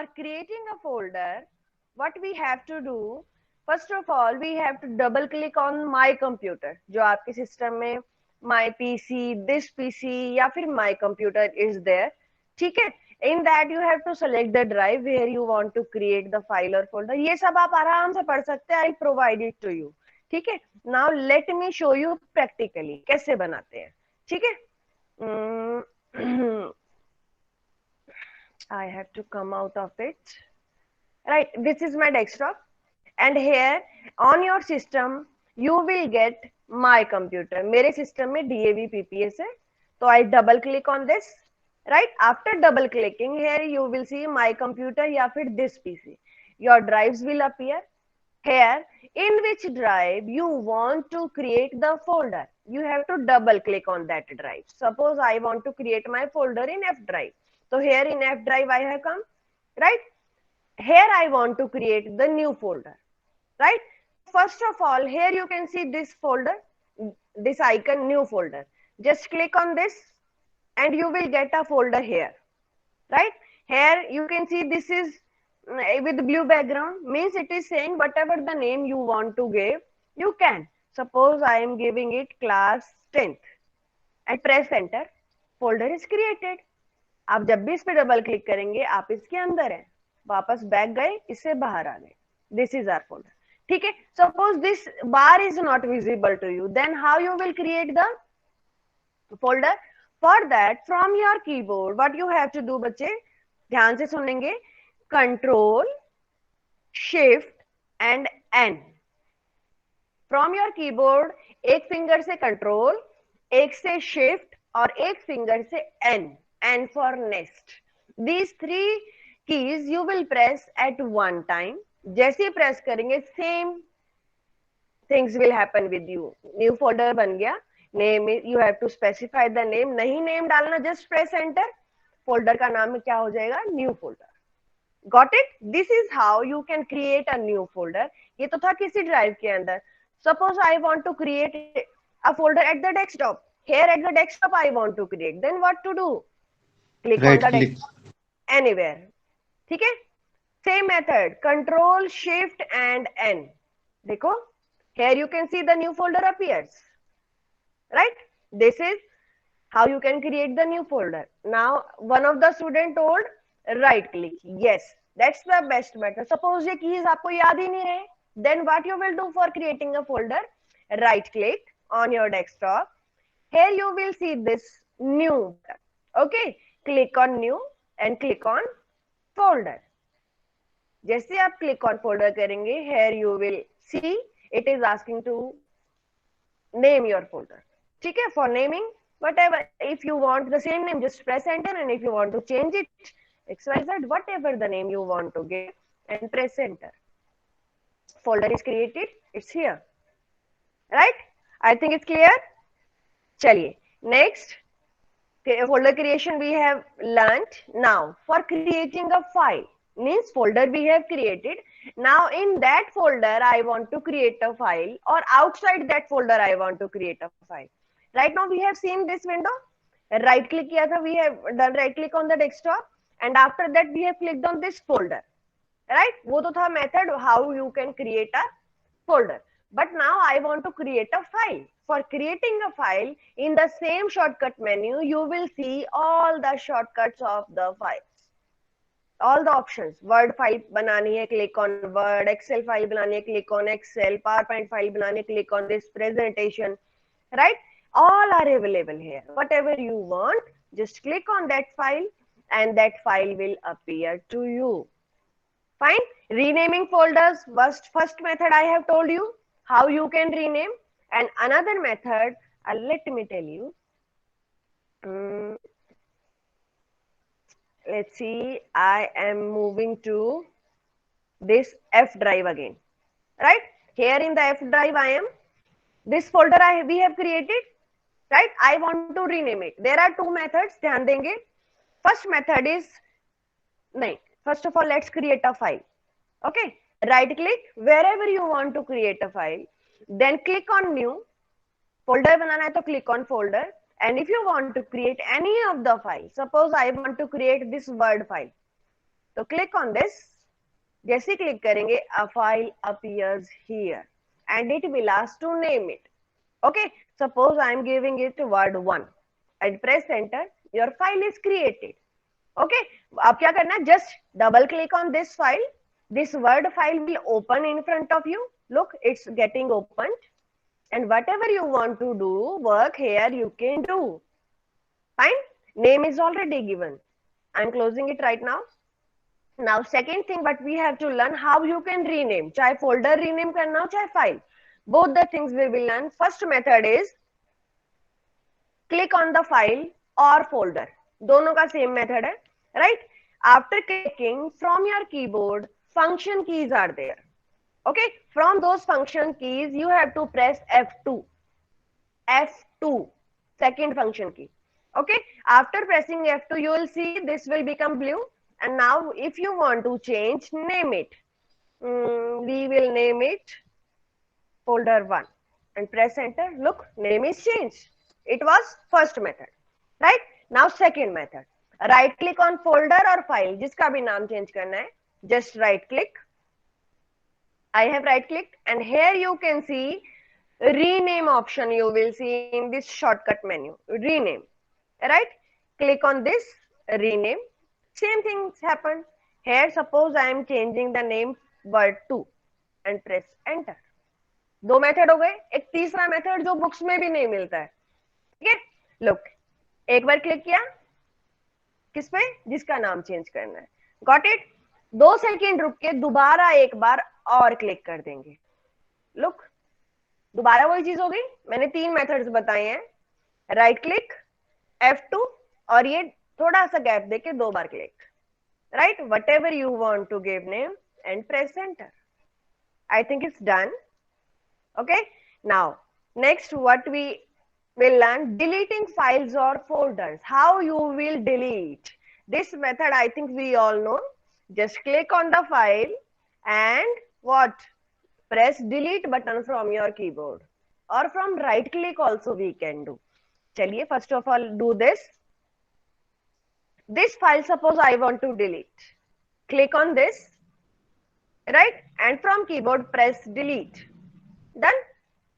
for creating a folder, what we have to do, first of all, we have to double click on my computer. जो आपके system में my PC, this PC या फिर my computer is there. ठीक है? In that you have to select the drive where you want to create the file or folder. ये सब आप आराम से पढ़ सकते हैं. I provide it to you. ठीक है? Now let me show you practically कैसे बनाते हैं. ठीक है? I have to come out of it. Right, this is my desktop, and here on your system you will get my computer. मेरे system में DAV PPS है, तो I double click on this. Right, after double clicking here you will see my computer या फिर this PC. Your drives will appear here. In which drive you want to create the folder, you have to double click on that drive. Suppose I want to create my folder in F drive. So here in F drive I have come, right? Here I want to create the new folder, right? First of all, here you can see this folder, this icon, new folder. Just click on this and you will get a folder here, right? Here you can see this is with blue background, means it is saying whatever the name you want to give, you can. Suppose I am giving it class 10th and press enter, folder is created. आप जब भी इस पे double click करेंगे आप इसके अंदर हैं, वापस बैक गए, इससे बाहर आ गए. This is our folder. ठीक है? Suppose this bar is not visible to you, then how you will create the folder? For that from your keyboard what you have to do, बच्चे ध्यान से सुनेंगे, control shift and N. From your keyboard एक finger से control, एक से shift और एक फिंगर से N. And for next, these three keys you will press at one time. जैसे प्रेस करेंगे same things will happen with you. New folder बन गया. Name you have to specify the name. नहीं name डालना, just press enter. Folder का नाम क्या हो जाएगा? New folder. Got it? This is how you can create a new folder. ये तो था किसी drive के अंदर. Suppose I want to create a folder at the desktop. Here at the desktop I want to create. Then what to do? Click on the desktop anywhere. ठीक है? Same method, control shift and N. देखो, here you can see the new folder appears, right? This is how you can create the new folder. Now one of the student told right click. Yes, that's the best method. Suppose ये keys आपको याद ही नहीं रहे, then what you will do for creating a folder? Right click on your desktop. Here you will see this new button. Okay, click on new and click on folder. जैसे आप click on folder करेंगे, here you will see it is asking to name your folder. ठीक है? For naming, whatever, if you want the same name, just press enter, and if you want to change it, XYZ, whatever the name you want to give, and press enter. Folder is created, it's here. Right? I think it's clear. चलिए, next. Folder creation we have learnt. Now for creating a file, means folder we have created. Now in that folder I want to create a file, or outside that folder I want to create a file. Right now we have seen this window. Right click किया था, we have done right click on the desktop, and after that we have clicked on this folder. Right? वो तो था method how you can create a folder. But now I want to create a file. For creating a file, in the same shortcut menu, you will see all the shortcuts of the files. All the options. Word file बनानी है, click on Word. Excel file बनानी है, click on Excel. PowerPoint file बनानी है, click on this presentation. Right? All are available here. Whatever you want, just click on that file and that file will appear to you. Fine? Renaming folders. First method I have told you how you can rename, and another method, let me tell you. Let's see, I am moving to this F drive again, right? Here in the F drive I am, this folder we have created, right? I want to rename it. There are two methods, ध्यान देंगे. First method is, नहीं, first of all let's create a file. Okay, right click wherever you want to create a file, then click on new. Folder बनाना है तो click on folder, and if you want to create any of the files, suppose I want to create this Word file, तो click on this, जैसे click करेंगे a file appears here and it will ask to name it. Okay, suppose I am giving it word 1 and press enter, your file is created. Okay, अब क्या करना है, just double click on this file, this word file will open in front of you. Look, it's getting opened, and whatever you want to do work here you can do. Fine, name is already given. I'm closing it right now. Now second thing, but we have to learn how you can rename, चाहे folder rename करना हो चाहे file, both the things we will learn. First method is click on the file or folder, दोनों का same method है, right? After clicking, from your keyboard function keys are there. Okay, from those function keys you have to press F2, second function key. Okay, after pressing F2 you will see this will become blue, and now if you want to change, name it. We will name it folder 1 and press enter. Look, name is changed. It was first method, right? Now second method, right click on folder or file, जिसका भी नाम change करना है, just right click. I have right clicked, and here you can see rename option. You will see in this shortcut menu, rename, right? Click on this, rename. Same things happen here. Suppose I am changing the name word 2 and press enter. दो method हो गए, एक तीसरा method जो books में भी नहीं मिलता है. ठीक है, लुक, एक बार क्लिक किया किस पे, जिसका नाम चेंज करना है. Got it. 2 सेकेंड रुक के दोबारा एक बार और क्लिक कर देंगे. लुक, दोबारा वही चीज हो गई. मैंने 3 मेथड्स बताए हैं, राइट क्लिक, F2 और ये थोड़ा सा गैप देके 2 बार click, right? Whatever you want to give name and press enter. I think it's done. Okay, now next what we will learn, deleting files or folders. How you will delete this method, I think we all know. Just click on the file and what, press delete button from your keyboard, or from right click also we can do. चलिए, first of all do this. This file suppose I want to delete, click on this, right, and from keyboard press delete. Done,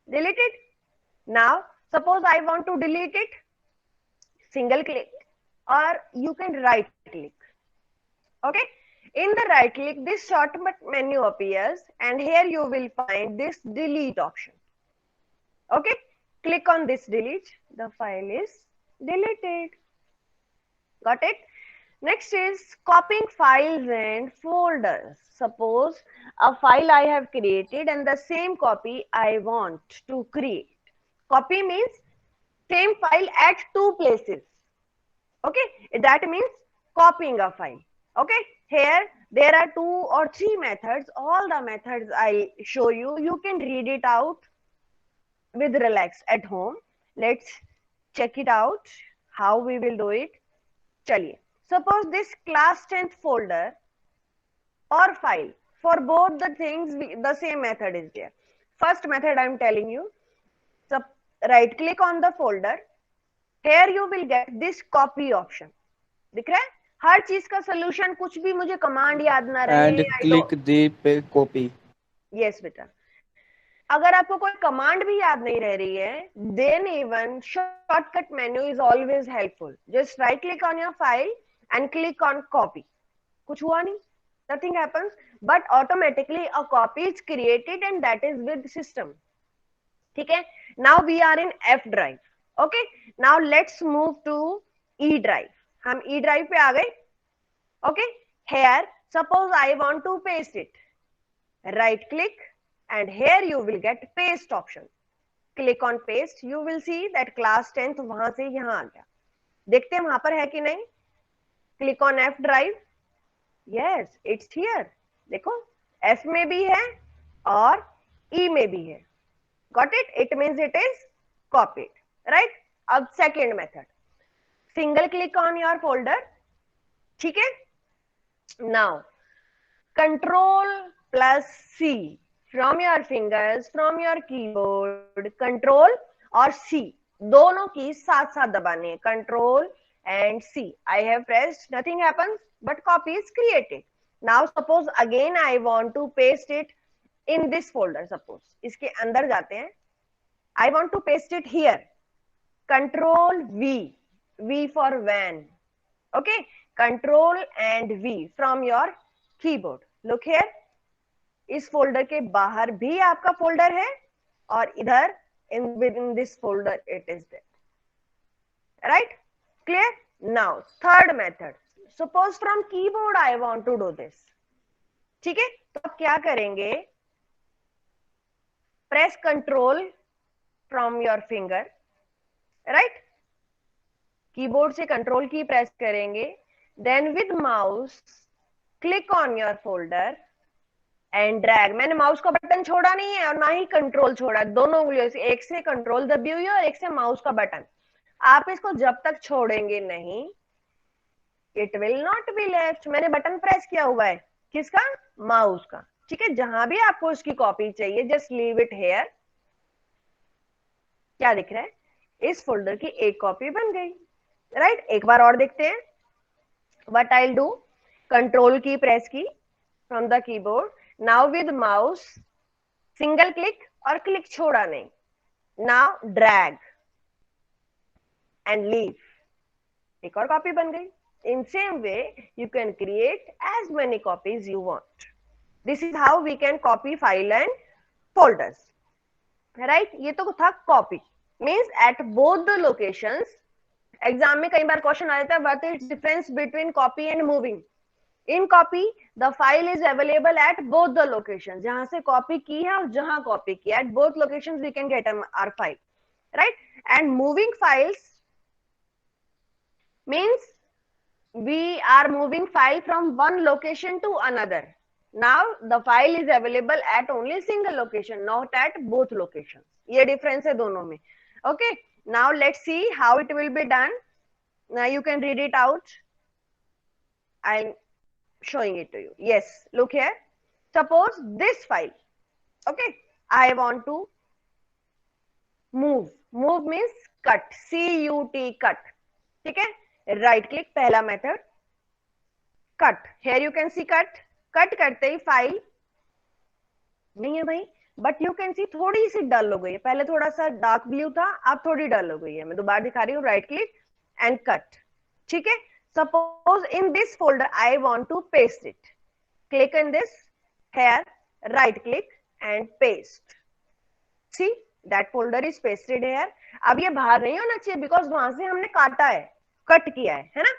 deleted. Now suppose I want to delete it, single click, or you can right click. Okay, in the right click this shortcut menu appears, and here you will find this delete option. Okay, click on this delete, the file is deleted. Got it? Next is copying files and folders. Suppose a file I have created and the same copy I want to create. Copy means same file at 2 places. Okay, that means copying a file. Okay, here there are 2 or 3 methods. All the methods I show you, you can read it out with relax at home. Let's check it out how we will do it. चलिए, suppose this class 10th folder or file, for both the things the same method is there. First method I am telling you, so right click on the folder, here you will get this copy option. दिख रहा है? हर चीज का solution, कुछ भी मुझे command याद ना रहे, and click the copy. Yes बेटा, अगर आपको कोई कमांड भी याद नहीं रह रही है, then even shortcut menu is always helpful. Just right click on your file and click on copy. कुछ हुआ नहीं, nothing happens, but automatically a copy is created and that is with system. ठीक है? Now we are in F drive. Okay, now let's move to E drive. हम E drive पे आ गए. Okay, here suppose I want to paste it. Right click and here you will get paste option. Click on paste, you will see that class 10th वहां से यहाँ आ गया. देखते हैं वहां पर है कि नहीं. Click on F drive. Yes, it's here. देखो, F में भी है और E में भी है. Got it? It means it is copied, right? अब second method, single click on your folder. ठीक है? Now Control plus C from your fingers, from your keyboard, Control और C दोनों की साथ साथ दबाने हैं. Control and C. I have pressed, nothing happens. but copy is created. Now suppose again I want to paste it in this folder. Suppose इसके अंदर जाते हैं, I want to paste it here. Control V, V for van. Okay, Control and V from your keyboard. Look here, इस folder के बाहर भी आपका folder है और इधर within this folder it is there. Right? Clear? Now third method. Suppose from keyboard I want to do this. ठीक है, तो आप क्या करेंगे? Press Control from your finger. Right? Keyboard से कंट्रोल की प्रेस करेंगे, then with mouse click on your folder and drag. मैंने माउस का बटन छोड़ा नहीं है और ना ही कंट्रोल छोड़ा, दोनों उंगलियों से, एक से कंट्रोल दबी हुई है और एक से माउस का बटन. आप इसको जब तक छोड़ेंगे नहीं, it will not be left. मैंने बटन प्रेस किया हुआ है, किसका? माउस का. ठीक है, जहां भी आपको इसकी कॉपी चाहिए, जस्ट लीव इट हेयर. क्या दिख रहा है? इस फोल्डर की एक कॉपी बन गई. राइट, एक बार और देखते हैं. What I will do, control की प्रेस की from the keyboard, now with mouse single click, और क्लिक छोड़ा नहीं, नाउ ड्रैग एंड लीव. एक और कॉपी बन गई. In same way you can create as many copies you want. This is how we can copy file and folders. Right, ये तो था copy, means at both the locations. Exam में कई बार क्वेश्चन आ जाता है, what is difference between copy and moving. In copy the file is available at both the location. जहां से कॉपी की है और जहां कॉपी की है, at both locations we can get our file. Right, and moving files means we are moving file from one location to another. Now the file is available at only single location, not at both locations. ये difference है दोनों में. Okay, now let's see how it will be done. Now you can read it out. I'm showing it to you. Yes, look here. Suppose this file. Okay, I want to move. Move means cut. C-U-T, cut. ठीक है, right click, पहला method cut. Here you can see cut. Cut करते ही file नहीं है भाई, but you can see थोड़ी सी डल हो गई है. पहले थोड़ा सा डार्क ब्लू था, अब थोड़ी डल हो गई है. मैं दोबारा दिखा रही हूँ. Right click and cut. ठीक है, suppose in this folder I want to paste it. Click in this, here right click and paste. See that folder is pasted here. अब ये बाहर नहीं होना चाहिए, बिकॉज वहां से हमने काटा है, कट किया है ना.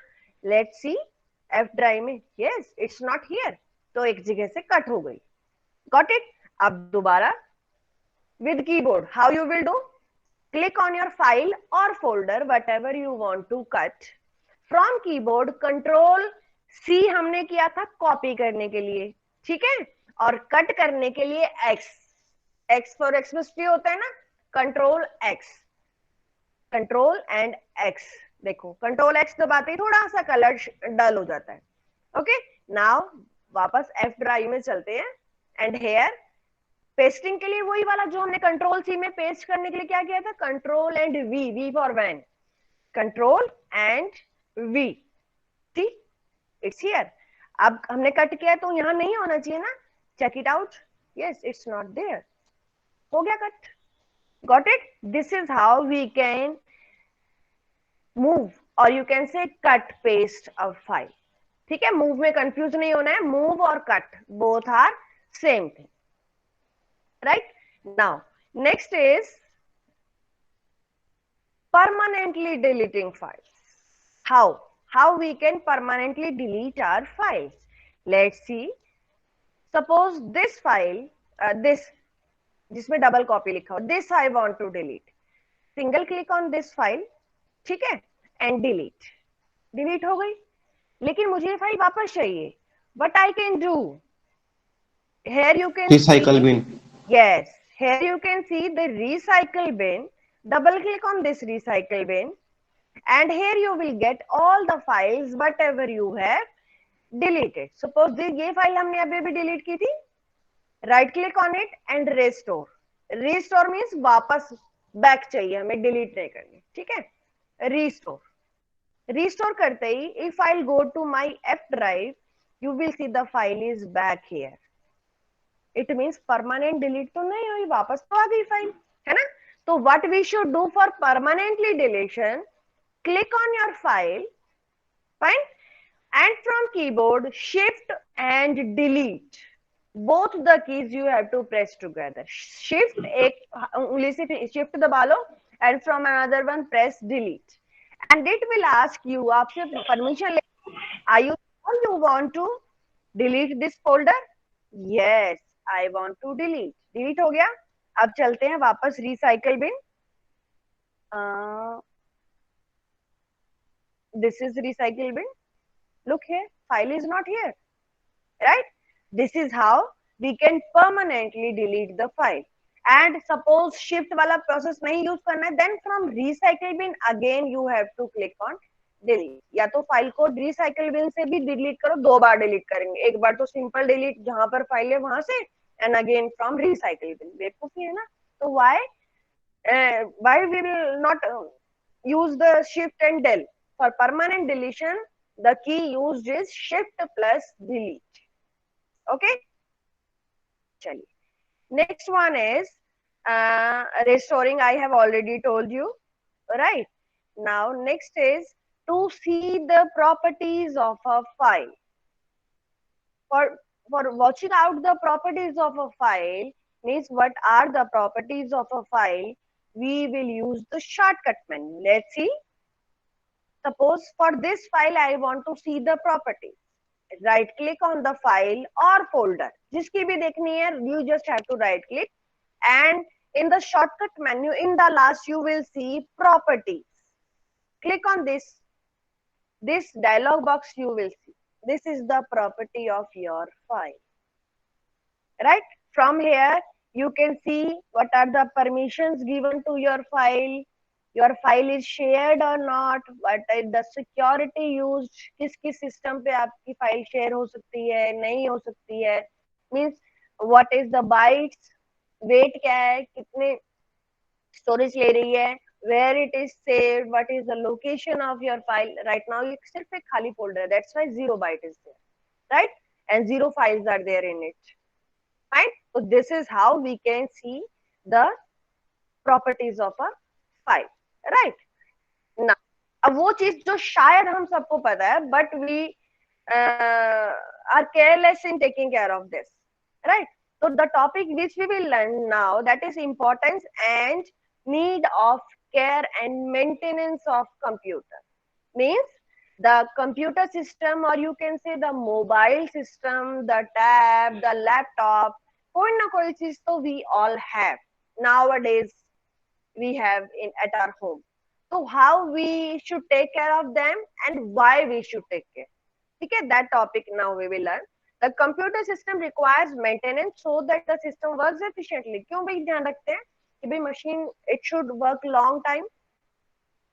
लेट्स सी एफ ड्राइव में, यस इट्स नॉट हियर, तो एक जगह से कट हो गई. Got it. अब दोबारा with keyboard how you will do, click on your file और folder whatever you want to cut. From keyboard control C हमने किया था कॉपी करने के लिए, ठीक है, और कट करने के लिए एक्स. एक्स फॉर एक्सप्रेस होता है ना, control x, control and x. देखो कंट्रोल एक्स दबाते ही थोड़ा सा कलर डल हो जाता है. ओके, नाउ वापस एफ ड्राइव में चलते हैं एंड हेयर पेस्टिंग के लिए वही वाला जो हमने कंट्रोल सी में पेस्ट करने के लिए क्या किया था, control and V, V for van, control and V. ठीक, इट्स हियर. अब हमने कट किया तो यहां नहीं होना चाहिए ना. Check it out. Yes it's not there. हो गया cut. Got it. This is how we can move, और you can say cut paste a file. ठीक है, मूव में कंफ्यूज नहीं होना है. मूव और cut both are same thing. Right, now next is permanently deleting files. How we can permanently delete our files? Let's see. Suppose this file, this जिसमें double copy लिखा हो, this I want to delete. Single click on this file, ठीक है, and delete. Delete हो गई, लेकिन मुझे ये फाइल वापस चाहिए. What I can do? Here you can recycle bin. Yes, here you can see the recycle bin. Double click on this recycle bin and here you will get all the files whatever you have deleted. Suppose ये file हमने अभी भी delete की थी. Right click on it and restore. Restore means वापस back चाहिए हमें, delete नहीं करनी. ठीक है, रिस्टोर. Restore करते ही if I'll go to my F drive, you will see the file is back here. It means permanent delete तो नहीं हुई, वापस तो आ गई फाइल, है ना? तो what we should do for permanently deletion, click on your file, fine, and from keyboard shift and delete, both the keys you have to press together. Shift एक उंगली से shift दबा लो and from another one press delete, and it will ask you, आपसे permission ले, are you sure you want to delete this folder? Yes, I want to delete. delete हो गया. अब चलते हैं वापस recycle bin. This is recycle bin. Look here, file is not here, right? This is how we can permanently delete the file. And suppose shift वाला process नहीं use करना है, then from recycle bin again you have to click on delete. या तो file को recycle bin से भी delete करो, दो बार delete करेंगे, एक बार तो simple delete जहां पर फाइल है वहां से, and again from recycle bin. बेवकूफी है ना? तो why we will not use the shift and del? For permanent deletion, the key used is shift plus delete. Okay, chaliye. Next one is restoring. I have already told you, right? Now next is to see the properties of a file. For watching out the properties of a file means what are the properties of a file, we will use the shortcut menu. Let's see. Suppose for this file I want to see the properties. Right click on the file or folder. जिसकी भी देखनी है, you just have to right click, and in the shortcut menu in the last you will see properties. Click on this. This dialog box you will see. This is the property of your file. Right? From here you can see what are the permissions given to your file. Your file is shared or not, what is the security used, किस किस system पे आपकी file share हो सकती है, नहीं हो सकती है, means what is the bytes, weight क्या है, कितने स्टोरेज ले रही है, where it is saved, what is the location of your file. Right now ये सिर्फ एक खाली फोल्डर है, that's why 0 byte is there, right? And 0 files are there in it, right? So this is how we can see the properties of a file, right? Now अब वो चीज जो शायद हम सबको पता है, but we are careless in taking care of this, right? So the topic which we will learn now, that is importance and need of care and maintenance of computer. Means the computer system, or you can say the mobile system, the tab, the laptop, कोई ना कोई चीज तो we all have nowadays, we have in at our home. So how we should take care of them and why we should take care. Okay, that topic now we will learn. The computer system requires maintenance so that the system works efficiently. क्यों भाई ध्यान रखते हैं कि भाई machine it should work long time,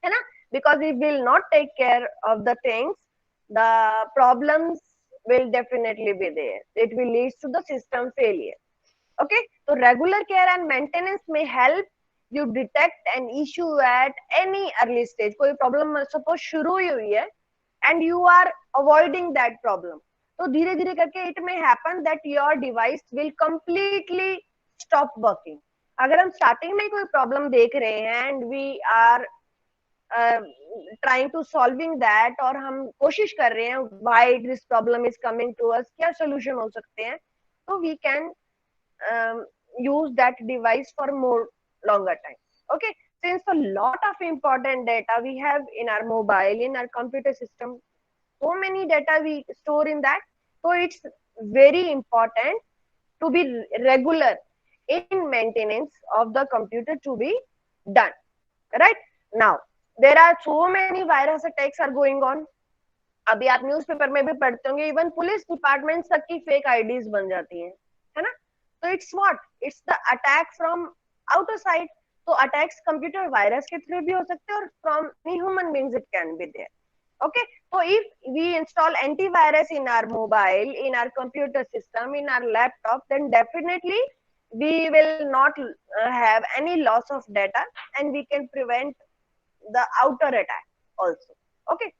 है ना? Because if we will not take care of the things, the problems will definitely be there. It will lead to the system failure. Okay, so regular care and maintenance may help you detect an issue at any early stage. कोई problem suppose शुरू ही हुई है and you are avoiding that problem, तो धीरे धीरे करके it may happen that your device will completely stop working. अगर हम starting में कोई problem देख रहे हैं and we are trying to solving that, और हम कोशिश कर रहे हैं why this problem is coming to us, क्या solution हो सकते हैं, तो we can use that device for more longer time. Okay, since a lot of important data we have in our mobile, in our computer system, so many data we store in that, so it's very important to be regular in maintenance of the computer to be done. Right now there are so many virus attacks are going on. अभी आप newspaper में भी पढ़ते होंगे, even police department तक की fake IDs बन जाती हैं, है ना? So it's what? It's the attack from outer side. So attacks computer virus के through भी हो सकते हैं, और from human beings it can be there. Okay, so if we install antivirus in our mobile, in our computer system, in our laptop, then definitely we will not have any loss of data, and we can prevent the outer attack also. Okay,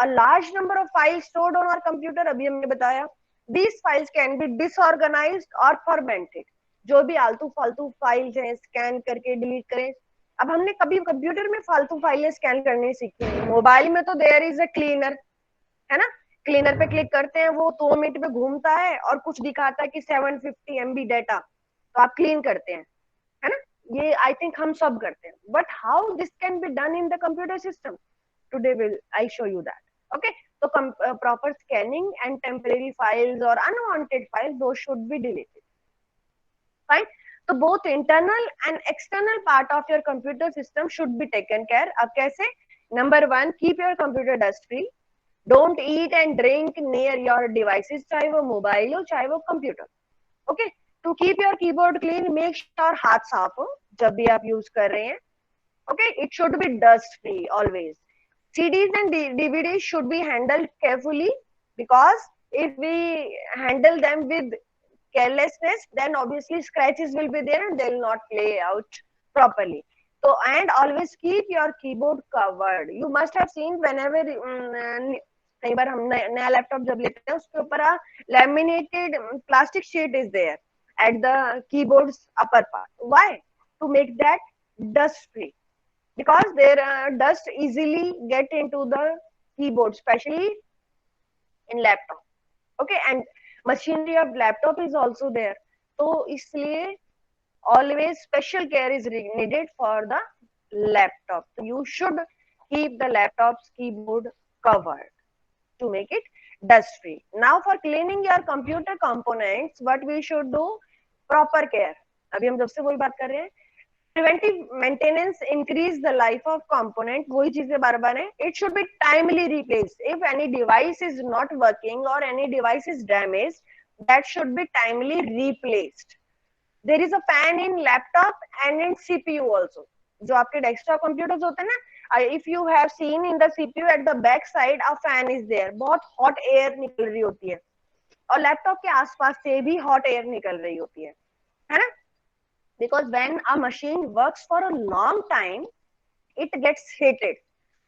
a large number of files stored on our computer, अभी हमने बताया, these files can be disorganized or fermented. जो भी आलतू फालतू files हैं scan करके delete करें. अब हमने कभी कंप्यूटर में फालतू फाइलें स्कैन करनी सीखी है. मोबाइल में तो देयर इज अ क्लीनर, है ना. क्लीनर पे क्लिक करते हैं, वो 2 मिनट में घूमता है और कुछ दिखाता है कि 750 MB डाटा, तो आप क्लीन करते हैं, है ना. ये आई थिंक हम सब करते हैं. But how this can be done in the computer system, today will I show you that. Okay, so proper scanning and temporary files or unwanted files, those should be deleted. Fine. So both internal and external part of your computer system should be taken care. अब कैसे? Number 1, keep your computer dust free. Don't eat and drink near your devices, चाहे वो mobile हो चाहे वो computer. Okay, to keep your keyboard clean, make sure हाथ साफ हो जब भी आप यूज कर रहे हैं. Okay, it should be dust free always. CDs and DVDs should be handled carefully, because if we handle them with carelessness, then obviously scratches will be there and they will not play out properly. So, and always keep your keyboard covered. You must have seen whenever कई बार हम नया laptop जब लेते हैं उसके ऊपर laminated plastic sheet is there at the keyboard's upper part. Why? To make that dust free. Because their dust easily get into the keyboard, especially in laptop. Okay, and machinery of laptop is also there. So इसलिए always special care is needed for the laptop. So you should keep the laptop's keyboard covered to make it dust free. Now for cleaning your computer components, what we should do? Proper care. अभी हम जब से वही बात कर रहे हैं. Preventive maintenance increase the life of component. वही चीजें बार-बार है. It should be timely replaced. If any device is not working or any device is damaged, that should be timely replaced. There is a fan in laptop and in CPU also. जो आपके desktop computers होते हैं ना, if you have seen in the CPU at the back side, a fan is there. बहुत hot air निकल रही होती है और laptop के आसपास से भी hot air निकल रही होती है ना. Because when a machine works for a long time, it gets heated.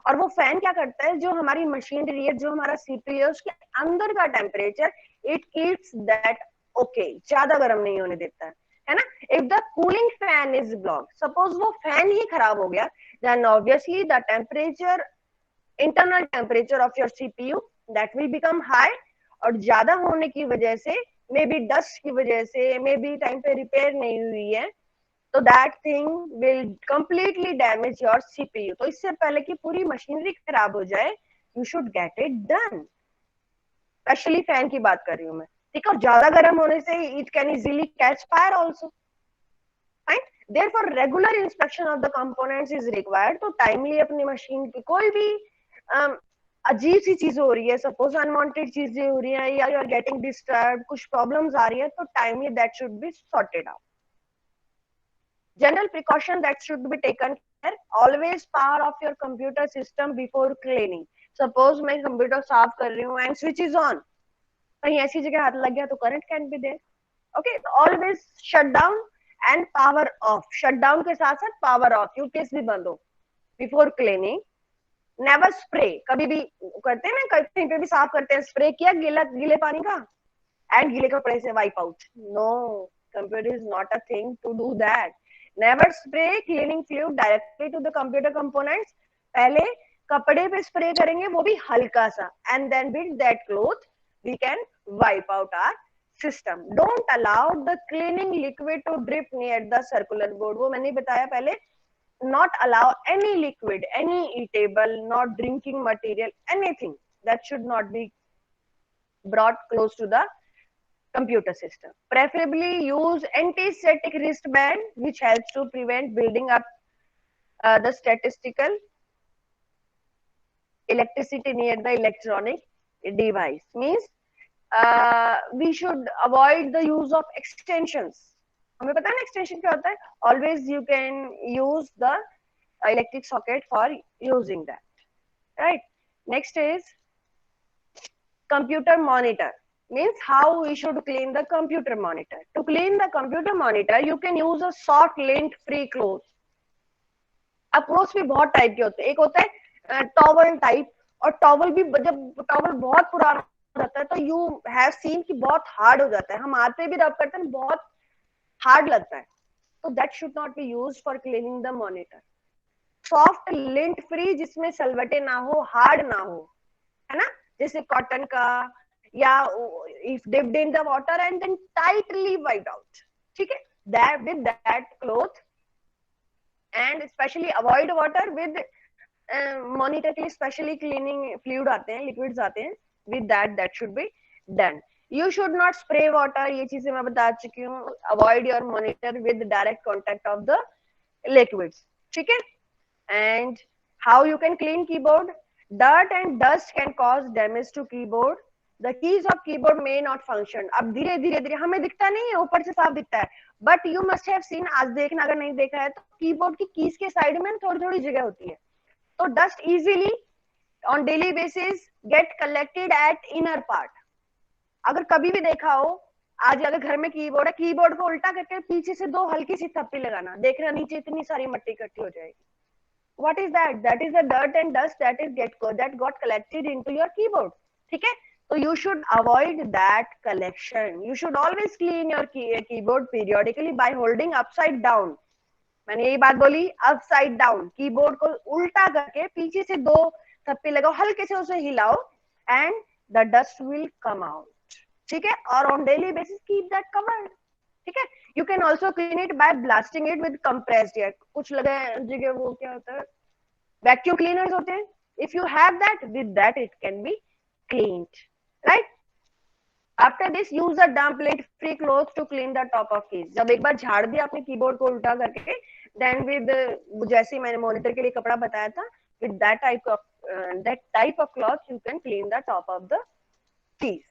और वो फैन क्या करता है, जो हमारी मशीनरी है, जो हमारा सीपीयू है, उसके अंदर का temperature it keeps that okay, ज्यादा गर्म नहीं होने देता है ना. If the cooling fan is block, suppose वो फैन ही खराब हो गया, then obviously the temperature, internal temperature of your CPU that will become high. और ज्यादा होने की वजह से, मे बी डस्ट की वजह से, मे बी टाइम पे रिपेयर नहीं हुई है, तो that thing will completely damage your CPU. तो इससे पहले कि पूरी मशीनरी खराब हो जाए, you should get it done. Specially fan की बात कर रही हूँ मैं, ठीक है. और ज्यादा गर्म होने से it can easily catch fire also. Fine. Therefore, regular inspection of the components is required. तो टाइमली अपनी मशीन की कोई भी अजीब सी चीज हो रही है, सपोज अनवांटेड चीजें हो रही है, या यू आर गेटिंग डिस्टर्ब, कुछ प्रॉब्लम्स आ रही है, तो timely that should be sorted out. General precaution that should be taken care. Always power off your computer system before cleaning. Suppose मैं कंप्यूटर साफ कर रही हूँ and switch is on, कहीं ऐसी जगह हाथ लग गया तो current can be there. Okay, so always shut down and power off. Shut down के साथ साथ power off, UPS भी बंद हो. Before cleaning, never spray. कभी भी करते हैं ना, कहीं पे भी साफ करते हैं, स्प्रे किया गीले पानी का and गीले कपड़े से wipe out. No, computer is not a thing to do that. Never spray cleaning fluid directly to the computer components. पहले कपड़े पे स्प्रे करेंगे, वो भी हल्का सा, and then with that cloth we can wipe out our system. Don't allow the cleaning liquid to drip near the circular board. वो मैंने बताया पहले. Not allow any liquid, any eatable, not drinking material, anything that should not be brought close to the computer system. Preferably use anti-static wristband, which helps to prevent building up the statistical electricity near the electronic device. Means we should avoid the use of extensions. हमें पता है ना extension क्या होता है? Always you can use the electric socket for using that. Right. Next is computer monitor. Means how we should clean the computer monitor. To clean the computer monitor, you can use a soft lint free cloth. अब clothes भी बहुत type के होते हैं. एक होता है towel type और टॉवल भी, जब टॉवल बहुत पुराना हो जाता है तो यू हैव सीन कि बहुत हार्ड हो जाता है, हम हाथ भी रब करते हैं बहुत हार्ड लगता है, तो that should not be used for cleaning the monitor. Soft lint free, जिसमें सलवटे ना हो, हार्ड ना हो, है ना, जैसे कॉटन का, या if dipped in the water and then tightly wiped out, ठीक है, that with that cloth, and specially avoid water with, monitor के लिए स्पेशली क्लीनिंग फ्लूइड आते हैं, लिक्विड्स आते हैं, with that should be done. You should not spray water, ये चीजें मैं बता चुकी हूँ। Avoid your monitor with direct contact of the liquids, ठीक है। And how you can clean keyboard? Dirt and dust can cause damage to keyboard. The keys of keyboard may not function. अब धीरे धीरे धीरे हमें दिखता नहीं है, ऊपर से साफ दिखता है, but you must have seen, आज देखना अगर नहीं देखा है तो, कीबोर्ड की कीज के साइड में थोड़ी थोड़ी जगह होती है, तो dust easily on daily basis get collected at inner part. अगर कभी भी देखा हो, आज अगर घर में कीबोर्ड है, कीबोर्ड को उल्टा करके पीछे से दो हल्की सी थप्पी लगाना, देखना नीचे इतनी सारी मट्टी इकट्ठी हो जाएगी। What is that? That is the dirt and dust that got collected into your keyboard. ठीक है, तो you should avoid that collection. You should always clean your keyboard periodically by holding upside down. मैंने यही बात बोली, upside down, keyboard को उल्टा करके पीछे से दो थप्पी लगाओ, हल्के से उसे हिलाओ, and the dust will come out. ठीक है, और on daily basis keep that covered. ठीक है, you can also clean it by blasting it with compressed air. कुछ लगे जगह वो क्या होता है, वैक्यूम क्लीनर्स होते हैं, if you have that, with that it can be cleaned, right. After this use a damp lint free cloth to clean the top of keys। जब एक बार झाड़ दिया अपने कीबोर्ड को उल्टा करके, देन विद, जैसे मैंने मॉनिटर के लिए कपड़ा बताया था, with that type of cloth you can clean the top of the keys.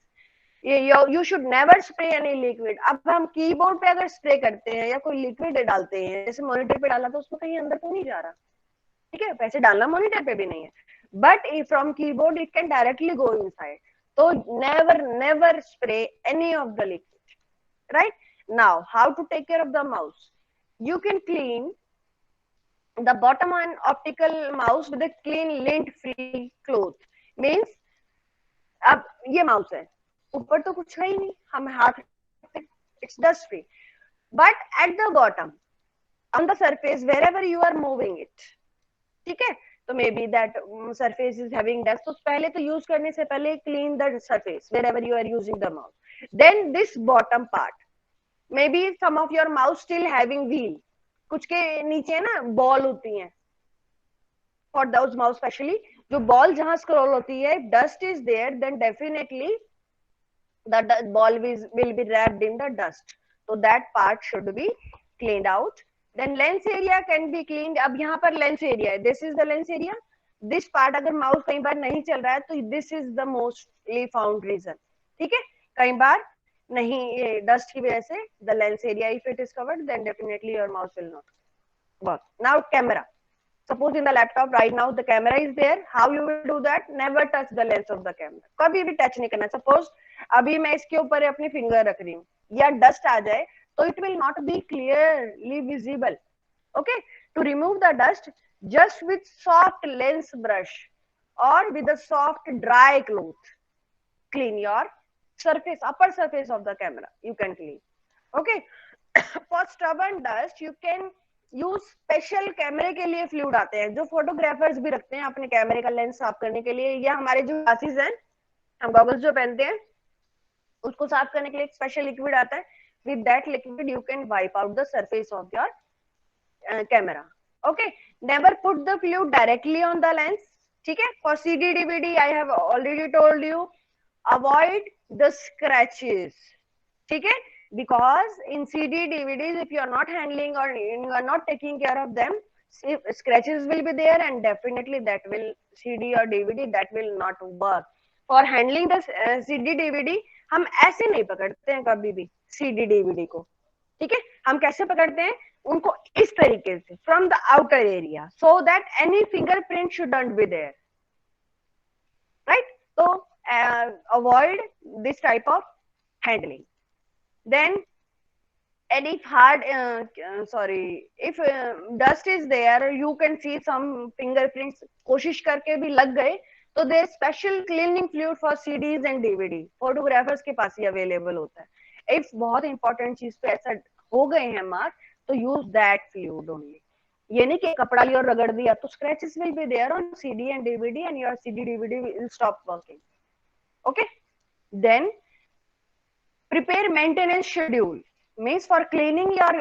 You should never spray any liquid. अब हम कीबोर्ड पे अगर स्प्रे करते हैं या कोई लिक्विड डालते हैं, जैसे मॉनिटर पे डाला तो उसमें कहीं अंदर तो नहीं जा रहा, ठीक है, वैसे डालना मॉनिटर पे भी नहीं है, but from keyboard it can directly go inside, तो never spray any of the liquid, right. Now how to take care of the mouse? You can clean the bottom on optical mouse with a clean lint free cloth. Means अब ये mouse है, ऊपर तो कुछ है ही नहीं, हम हाथ, it's dust free, but at the bottom on the surface wherever you are moving it, ठीक है, तो may be that surface is having dust, तो पहले तो यूज करने से पहले clean the surface wherever you are using the mouse. Then this bottom part, may be some of your mouse still having wheel, कुछ के नीचे ना बॉल होती हैं, फॉर दोज माउस स्पेशली, जो बॉल जहां स्क्रॉल होती है, dust is there, then definitely the ball will be wrapped in the dust, so that part should be cleaned out. Then lens area can be cleaned। अब यहाँ पर lens area है, this is the lens area, this part अगर mouse कई बार नहीं चल रहा है तो this is the mostly found reason, ठीक है, कई बार नहीं, ये डस्ट की वजह से the lens area if it is covered, then definitely your mouse will not work. Now camera, suppose in the laptop right now the camera is there, how you will do that? Never touch the lens of the camera, कभी भी touch नहीं करना। Suppose अभी मैं इसके ऊपर अपनी finger रख रही हूँ, या डस्ट आ जाए तो it will not be clearly visible, okay। To remove the dust, just with soft lens brush or with a soft dry cloth, clean your surface, upper surface of the camera, you can clean, okay। For stubborn dust you can use special कैमरे के लिए fluid आते हैं, जो photographers भी रखते हैं अपने कैमरे का लेंस साफ करने के लिए, या हमारे जो ग्लासेस हैं, हम गॉगल्स जो पहनते हैं, उसको साफ करने के लिए एक स्पेशल लिक्विड आता है, with that liquid you can wipe out the surface of your camera, okay. Never put the fluid directly on the lens, ठीक है। For CD DVD I have already told you, avoid the scratches, ठीक है, because in CD DVDs if you are not handling or you are not taking care of them, scratches will be there and definitely that will CD or DVD that will not work. For handling the CD DVD हम ऐसे नहीं पकड़ते हैं कभी भी CD DVD को, ठीक है, हम कैसे पकड़ते हैं उनको, इस तरीके से, from the outer area, so that any fingerprint shouldn't be there, right। so avoid this type of handling. Then and if hard if dust is there, you can see some fingerprints, कोशिश करके भी लग गए तो their special cleaning fluid for CDs and DVD, photographers के पास ही available होता है। If बहुत इंपॉर्टेंट चीज पे ऐसा हो गए हैं मार्क, तो यूज दैट फ्लूइड ओनली। ये नहीं कि कपड़ा लिया और रगड़ दिया, तो scratches will be there on CD and DVD and your CD DVD will stop working. Okay, then prepare maintenance schedule, means for cleaning your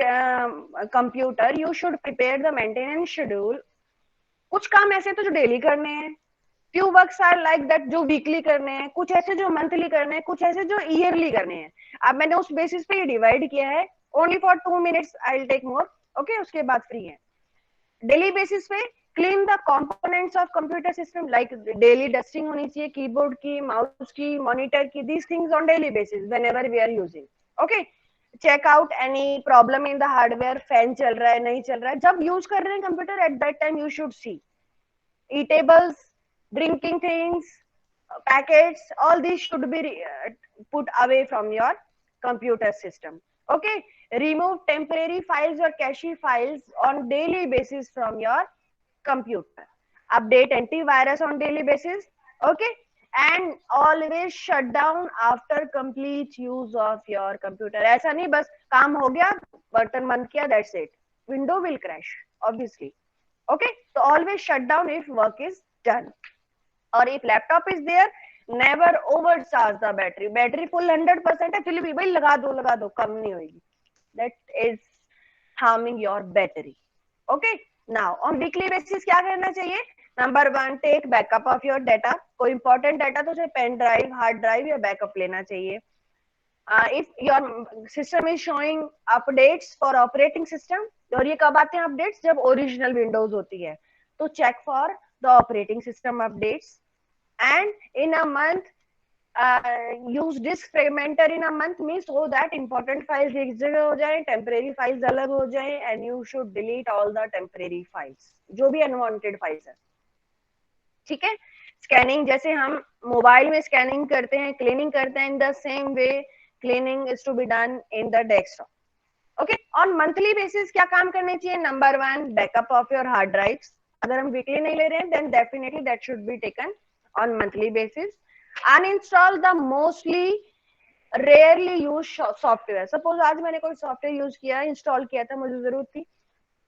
computer you should prepare the maintenance schedule। कुछ काम ऐसे तो जो daily करने हैं, few works are like that जो weekly करने हैं, कुछ ऐसे जो मंथली करने हैं, कुछ ऐसे जो ईयरली करने हैं। अब मैंने उस बेसिस पे ये डिवाइड किया है। Only for 2 minutes I will take more, okay, उसके बाद फ्री है। डेली बेसिस पे clean the components of computer system, like daily dusting होनी चाहिए कीबोर्ड की, माउस की, मॉनिटर की, these things on daily basis whenever we are using. Okay, check out any problem in the hardware, fan चल रहा है नहीं चल रहा है, जब यूज कर रहे हैं computer at that time you should see eatables, drinking things, packets, all these should be put away from your computer system. Okay, remove temporary files or cache files on daily basis from your computer. Update antivirus on daily basis. Okay, and always shut down after complete use of your computer. ऐसा नहीं बस काम हो गया button बंद किया, that's it, window will crash obviously. Okay, so always shut down if work is done, or if laptop is there, never overcharge the battery। Battery full 100% है, फिर भी भाई लगा दो, कम नहीं होगी, that is harming your battery। okay, now on weekly basis क्या करना चाहिए? Number 1, take backup of your data. कोई इंपॉर्टेंट डाटा तो पेन ड्राइव, हार्ड ड्राइव या बैकअप लेना चाहिए। if your system is showing updates for operating system, और ये कब आते हैं अपडेट्स? जब ओरिजिनल विंडोज होती है, तो check for the operating system updates. And in a month use disk fragmenter in a month, means so that important files एक जगह हो जाए, टेम्परेरी फाइल्स अलग हो जाए, and you should delete all the temporary files, जो भी unwanted files है। ठीक है, स्कैनिंग जैसे हम मोबाइल में स्कैनिंग करते हैं, क्लीनिंग करते हैं, in the same way cleaning is to be done in the desktop. Okay, on monthly basis क्या काम करने चाहिए? Number 1, backup of your hard drives. अगर हम वीकली नहीं ले रहे हैं then definitely that should be taken on monthly basis. Uninstall the mostly rarely used software। Suppose आज मैंने कोई सॉफ्टवेयर यूज किया, इंस्टॉल किया था, मुझे जरूरत थी,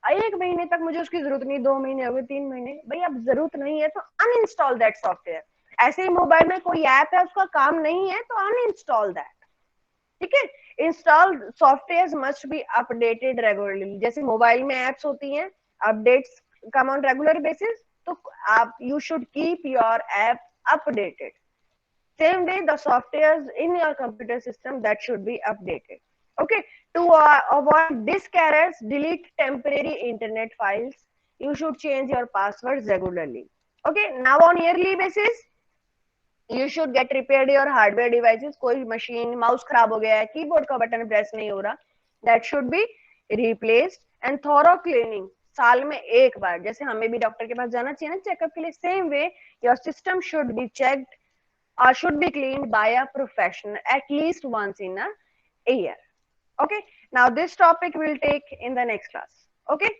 1 महीने तक मुझे उसकी जरूरत नहीं, 2 महीने हो गए, 3 महीने, भाई अब जरूरत नहीं है तो अनइंस्टॉल दैट सॉफ्टवेयर। ऐसे ही मोबाइल में कोई ऐप है उसका काम नहीं है तो अनइंस्टॉल दैट। ठीक है, install software must be updated regularly. जैसे मोबाइल में एप्स होती हैं, updates come on regular basis, तो आप you should keep your app updated. Same way the softwares in your computer system that should be updated. Okay, to avoid disk errors, delete temporary internet files. You should change your passwords regularly. Okay, now on yearly basis you should get repaired your hardware devices। कोई machine mouse खराब हो गया है, keyboard का button press नहीं हो रहा, that should be replaced। and thorough cleaning, साल में एक बार, जैसे हमें भी डॉक्टर के पास जाना चाहिए ना चेकअप के लिए, same way your system should be checked or should be cleaned by a professional at least once in a year। Okay, now this topic we'll take in the next class। Okay,